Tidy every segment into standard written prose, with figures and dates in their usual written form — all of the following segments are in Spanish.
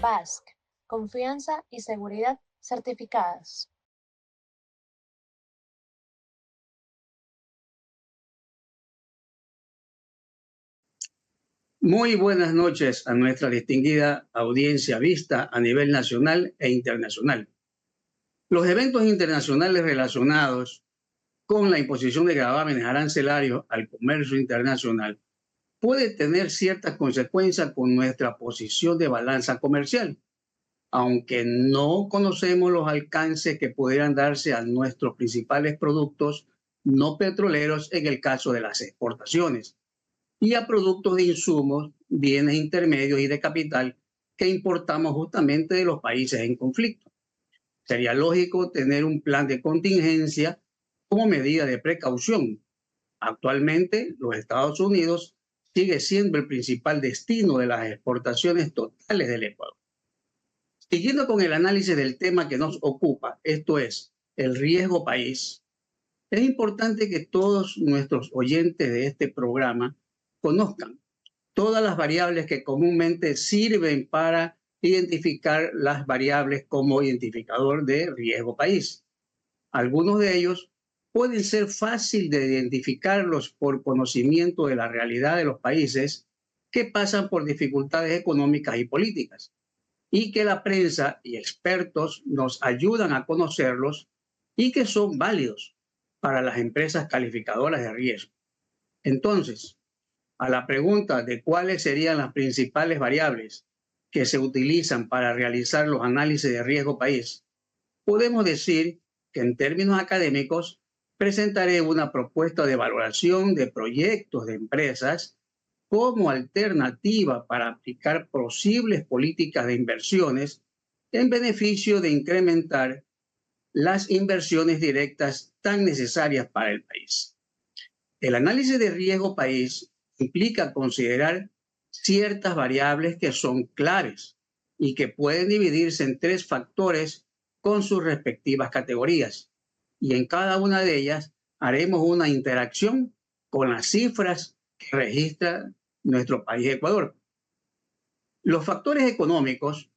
BASC, confianza y seguridad certificadas. Muy buenas noches a nuestra distinguida audiencia vista a nivel nacional e internacional. Los eventos internacionales relacionados con la imposición de gravámenes arancelarios al comercio internacional puede tener ciertas consecuencias con nuestra posición de balanza comercial, aunque no conocemos los alcances que pudieran darse a nuestros principales productos no petroleros en el caso de las exportaciones, y a productos de insumos, bienes intermedios y de capital que importamos justamente de los países en conflicto. Sería lógico tener un plan de contingencia como medida de precaución. Actualmente, los Estados Unidos sigue siendo el principal destino de las exportaciones totales del Ecuador. Siguiendo con el análisis del tema que nos ocupa, esto es, el riesgo país, es importante que todos nuestros oyentes de este programa conozcan todas las variables que comúnmente sirven para identificar las variables como identificador de riesgo país. Algunos de ellos pueden ser fácil de identificarlos por conocimiento de la realidad de los países que pasan por dificultades económicas y políticas, y que la prensa y expertos nos ayudan a conocerlos y que son válidos para las empresas calificadoras de riesgo. Entonces, a la pregunta de cuáles serían las principales variables que se utilizan para realizar los análisis de riesgo país, podemos decir que en términos académicos presentaré una propuesta de valoración de proyectos de empresas como alternativa para aplicar posibles políticas de inversiones en beneficio de incrementar las inversiones directas tan necesarias para el país. El análisis de riesgo país implica considerar ciertas variables que son claves y que pueden dividirse en tres factores con sus respectivas categorías. Y en cada una de ellas haremos una interacción con las cifras que registra nuestro país Ecuador. Los factores económicos,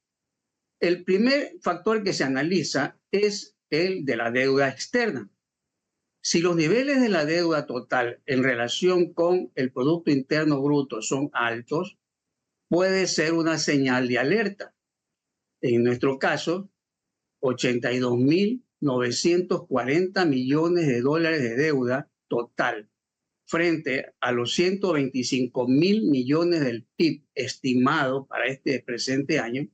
el primer factor que se analiza es el de la deuda externa. Si los niveles de la deuda total en relación con el Producto Interno Bruto son altos, puede ser una señal de alerta. En nuestro caso, 82.940 millones de dólares de deuda total frente a los 125.000 millones del PIB estimado para este presente año,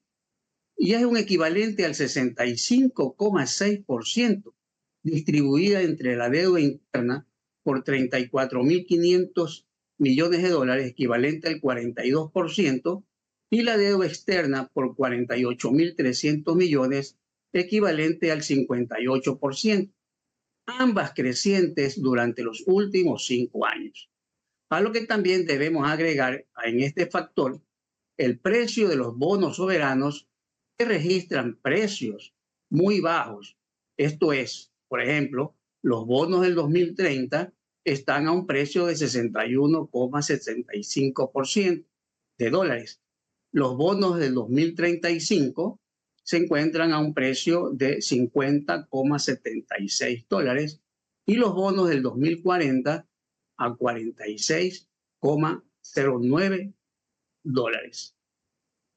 y es un equivalente al 65,6%, distribuida entre la deuda interna por 34.500 millones de dólares, equivalente al 42%, y la deuda externa por 48.300 millones, equivalente al 58%, ambas crecientes durante los últimos 5 años. A lo que también debemos agregar en este factor el precio de los bonos soberanos, que registran precios muy bajos. Esto es, por ejemplo, los bonos del 2030 están a un precio de 61,75% de dólares. Los bonos del 2035 se encuentran a un precio de 50,76 dólares y los bonos del 2040 a 46,09 dólares.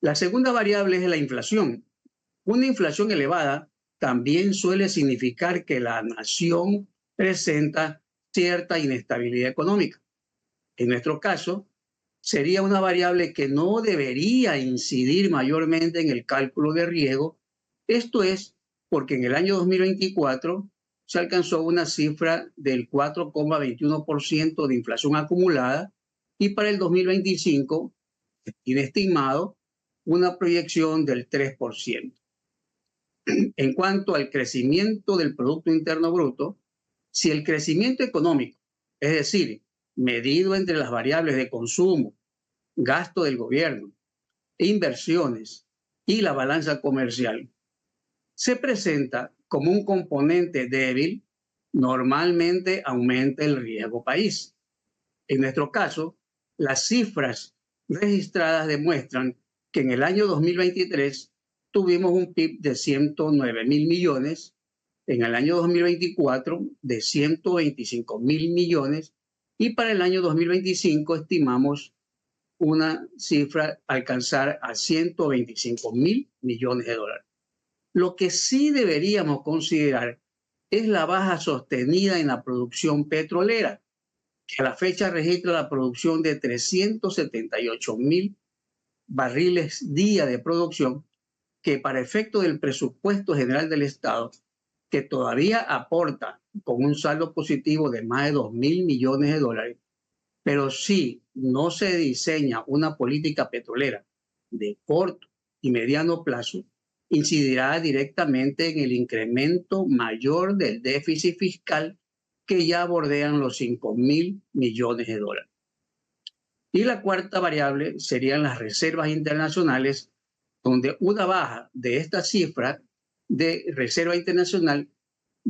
La segunda variable es la inflación. Una inflación elevada también suele significar que la nación presenta cierta inestabilidad económica. En nuestro caso, sería una variable que no debería incidir mayormente en el cálculo de riesgo. Esto es porque en el año 2024 se alcanzó una cifra del 4,21% de inflación acumulada y para el 2025 se tiene estimado una proyección del 3%. En cuanto al crecimiento del Producto Interno Bruto, si el crecimiento económico, es decir, medido entre las variables de consumo, gasto del gobierno, inversiones y la balanza comercial, se presenta como un componente débil, normalmente aumenta el riesgo país. En nuestro caso, las cifras registradas demuestran que en el año 2023 tuvimos un PIB de 109.000 millones, en el año 2024 de 125.000 millones y para el año 2025 estimamos una cifra alcanzar a 125.000 millones de dólares. Lo que sí deberíamos considerar es la baja sostenida en la producción petrolera, que a la fecha registra la producción de 378.000 barriles día de producción, que para efecto del presupuesto general del Estado, que todavía aporta con un saldo positivo de más de 2.000 millones de dólares, pero si no se diseña una política petrolera de corto y mediano plazo, incidirá directamente en el incremento mayor del déficit fiscal que ya bordean los 5.000 millones de dólares. Y la cuarta variable serían las reservas internacionales, donde una baja de esta cifra de reserva internacional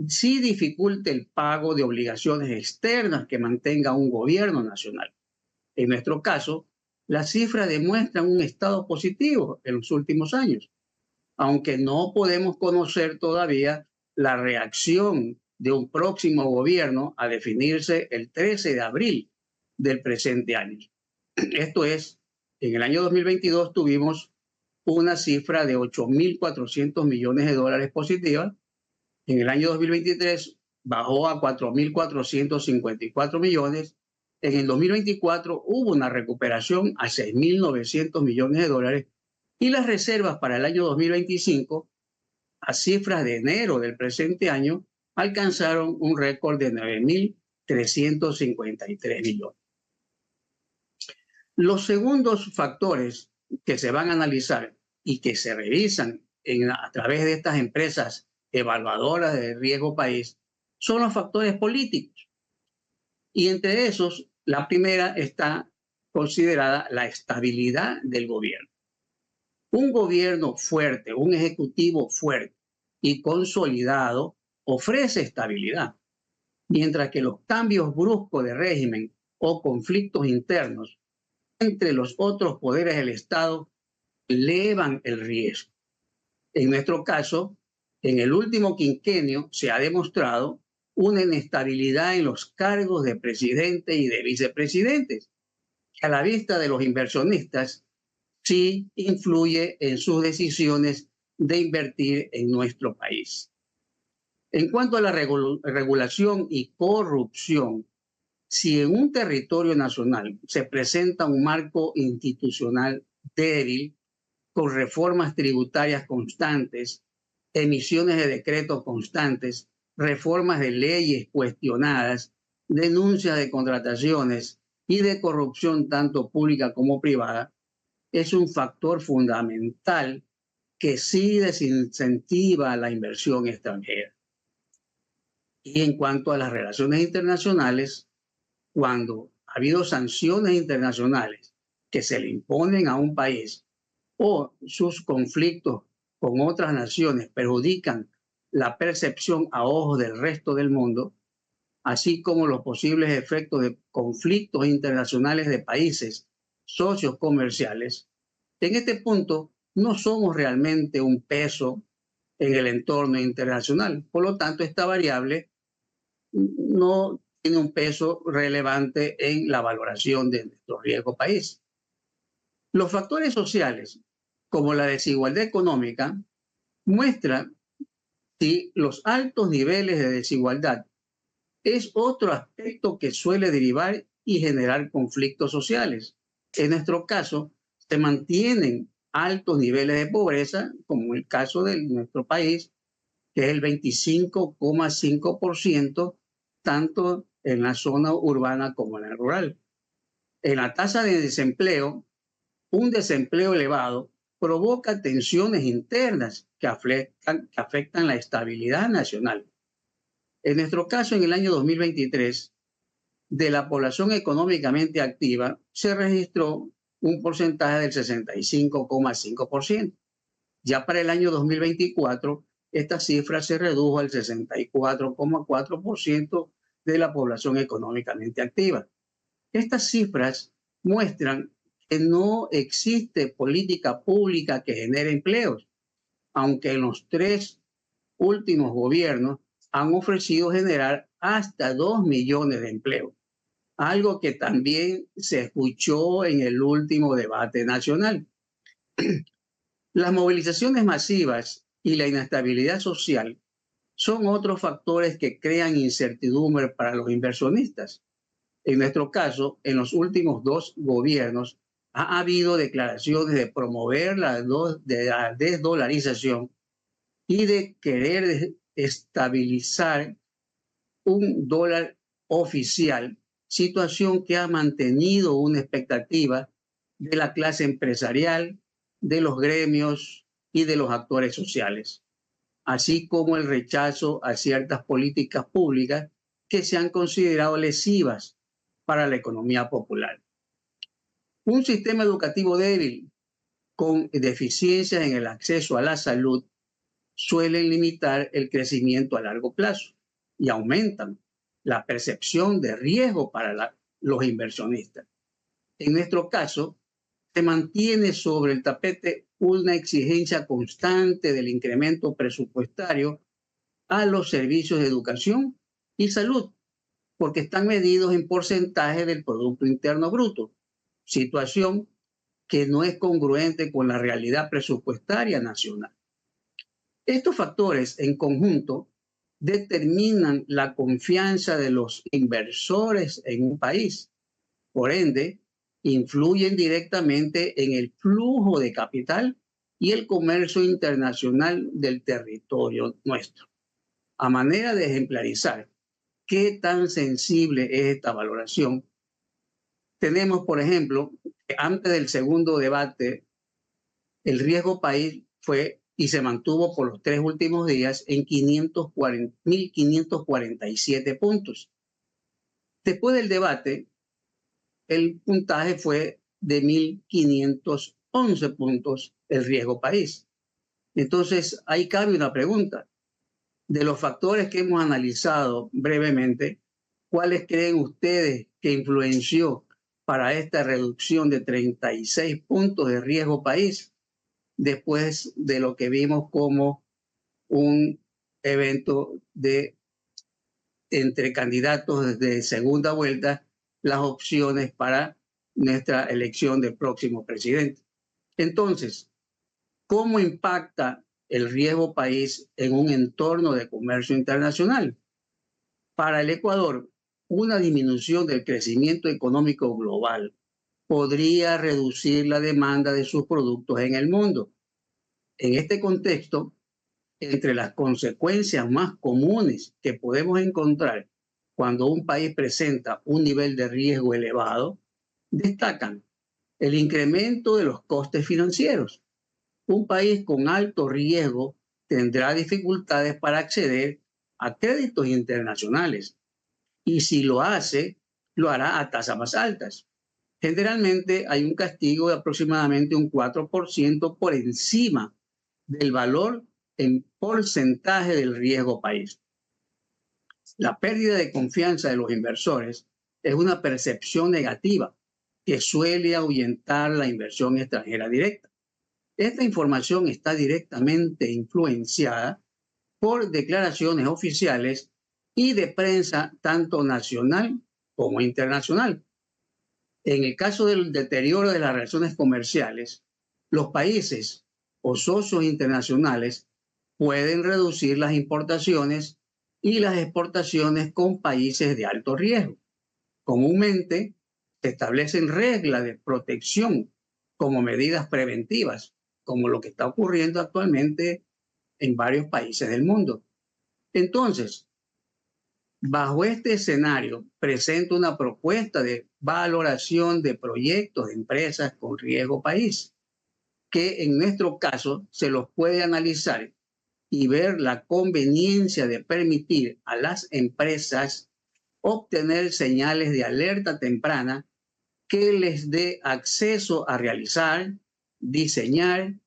sí dificulta el pago de obligaciones externas que mantenga un gobierno nacional. En nuestro caso, las cifras demuestran un estado positivo en los últimos años, aunque no podemos conocer todavía la reacción de un próximo gobierno a definirse el 13 de abril del presente año. Esto es, en el año 2022 tuvimos una cifra de 8.400 millones de dólares positiva. En el año 2023 bajó a 4.454 millones. En el 2024 hubo una recuperación a 6.900 millones de dólares y las reservas para el año 2025, a cifras de enero del presente año, alcanzaron un récord de 9.353 millones. Los segundos factores que se van a analizar y que se revisan a través de estas empresas evaluadoras de riesgo país son los factores políticos. Y entre esos, la primera está considerada la estabilidad del gobierno. Un gobierno fuerte, un ejecutivo fuerte y consolidado ofrece estabilidad, mientras que los cambios bruscos de régimen o conflictos internos entre los otros poderes del Estado elevan el riesgo. En nuestro caso, en el último quinquenio se ha demostrado una inestabilidad en los cargos de presidente y de vicepresidentes, que a la vista de los inversionistas sí influye en sus decisiones de invertir en nuestro país. En cuanto a la regulación y corrupción, si en un territorio nacional se presenta un marco institucional débil, con reformas tributarias constantes, emisiones de decretos constantes, reformas de leyes cuestionadas, denuncias de contrataciones y de corrupción tanto pública como privada, es un factor fundamental que sí desincentiva la inversión extranjera. Y en cuanto a las relaciones internacionales, cuando ha habido sanciones internacionales que se le imponen a un país o sus conflictos con otras naciones perjudican la percepción a ojos del resto del mundo, así como los posibles efectos de conflictos internacionales de países socios comerciales, en este punto no somos realmente un peso en el entorno internacional. Por lo tanto, esta variable no tiene un peso relevante en la valoración de nuestro riesgo país. Los factores sociales, como la desigualdad económica, muestran si los altos niveles de desigualdad es otro aspecto que suele derivar y generar conflictos sociales. En nuestro caso, se mantienen altos niveles de pobreza, como el caso de nuestro país, que es el 25,5%, tanto en la zona urbana como en la rural. En la tasa de desempleo, un desempleo elevado provoca tensiones internas que afectan la estabilidad nacional. En nuestro caso, en el año 2023, de la población económicamente activa, se registró un porcentaje del 65,5%. Ya para el año 2024, esta cifra se redujo al 64,4% de la población económicamente activa. Estas cifras muestran que no existe política pública que genere empleos, aunque en los 3 últimos gobiernos han ofrecido generar hasta 2 millones de empleos, algo que también se escuchó en el último debate nacional. Las movilizaciones masivas y la inestabilidad social son otros factores que crean incertidumbre para los inversionistas. En nuestro caso, en los últimos 2 gobiernos ha habido declaraciones de promover de la desdolarización y de querer estabilizar un dólar oficial, situación que ha mantenido una expectativa de la clase empresarial, de los gremios y de los actores sociales, así como el rechazo a ciertas políticas públicas que se han considerado lesivas para la economía popular. Un sistema educativo débil con deficiencias en el acceso a la salud suelen limitar el crecimiento a largo plazo y aumentan la percepción de riesgo para los inversionistas. En nuestro caso, se mantiene sobre el tapete una exigencia constante del incremento presupuestario a los servicios de educación y salud, porque están medidos en porcentaje del Producto Interno Bruto, situación que no es congruente con la realidad presupuestaria nacional. Estos factores en conjunto determinan la confianza de los inversores en un país. Por ende, influyen directamente en el flujo de capital y el comercio internacional del territorio nuestro. A manera de ejemplarizar qué tan sensible es esta valoración, tenemos, por ejemplo, que antes del segundo debate, el riesgo país fue y se mantuvo por los 3 últimos días en 1.547 puntos. Después del debate, el puntaje fue de 1.511 puntos el riesgo país. Entonces, ahí cabe una pregunta. De los factores que hemos analizado brevemente, ¿cuáles creen ustedes que influenció para esta reducción de 36 puntos de riesgo país después de lo que vimos como un evento de entre candidatos de segunda vuelta, las opciones para nuestra elección del próximo presidente? Entonces, ¿cómo impacta el riesgo país en un entorno de comercio internacional? Para el Ecuador, una disminución del crecimiento económico global podría reducir la demanda de sus productos en el mundo. En este contexto, entre las consecuencias más comunes que podemos encontrar cuando un país presenta un nivel de riesgo elevado, destacan el incremento de los costes financieros. Un país con alto riesgo tendrá dificultades para acceder a créditos internacionales y si lo hace, lo hará a tasas más altas. Generalmente hay un castigo de aproximadamente un 4% por encima del valor en porcentaje del riesgo país. La pérdida de confianza de los inversores es una percepción negativa que suele ahuyentar la inversión extranjera directa. Esta información está directamente influenciada por declaraciones oficiales y de prensa tanto nacional como internacional. En el caso del deterioro de las relaciones comerciales, los países o socios internacionales pueden reducir las importaciones y las exportaciones con países de alto riesgo. Comúnmente se establecen reglas de protección como medidas preventivas, como lo que está ocurriendo actualmente en varios países del mundo. Entonces, bajo este escenario, presento una propuesta de valoración de proyectos de empresas con riesgo país, que en nuestro caso se los puede analizar y ver la conveniencia de permitir a las empresas obtener señales de alerta temprana que les dé acceso a realizar, diseñar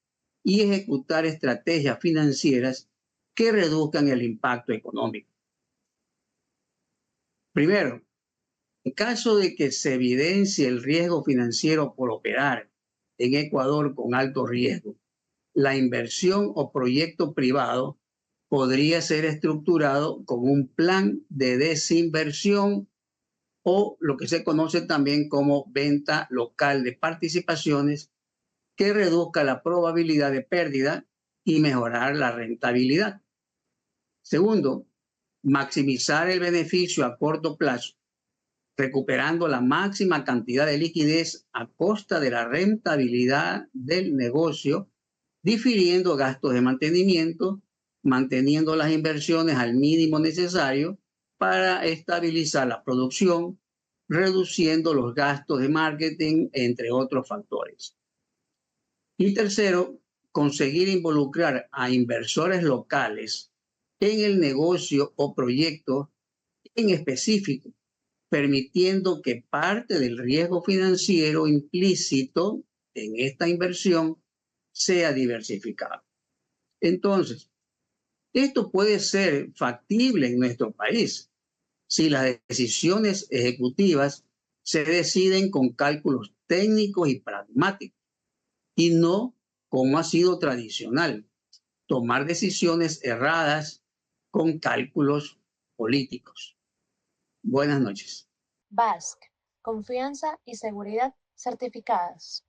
y ejecutar estrategias financieras que reduzcan el impacto económico. Primero, En caso de que se evidencie el riesgo financiero por operar en Ecuador con alto riesgo, la inversión o proyecto privado podría ser estructurado como un plan de desinversión o lo que se conoce también como venta local de participaciones que reduzca la probabilidad de pérdida y mejorar la rentabilidad. Segundo, maximizar el beneficio a corto plazo, recuperando la máxima cantidad de liquidez a costa de la rentabilidad del negocio, difiriendo gastos de mantenimiento, manteniendo las inversiones al mínimo necesario para estabilizar la producción, reduciendo los gastos de marketing, entre otros factores. Y tercero, conseguir involucrar a inversores locales en el negocio o proyecto en específico, permitiendo que parte del riesgo financiero implícito en esta inversión sea diversificado. Entonces, esto puede ser factible en nuestro país si las decisiones ejecutivas se deciden con cálculos técnicos y pragmáticos y no como ha sido tradicional, tomar decisiones erradas con cálculos políticos. Buenas noches. BASC, confianza y seguridad certificadas.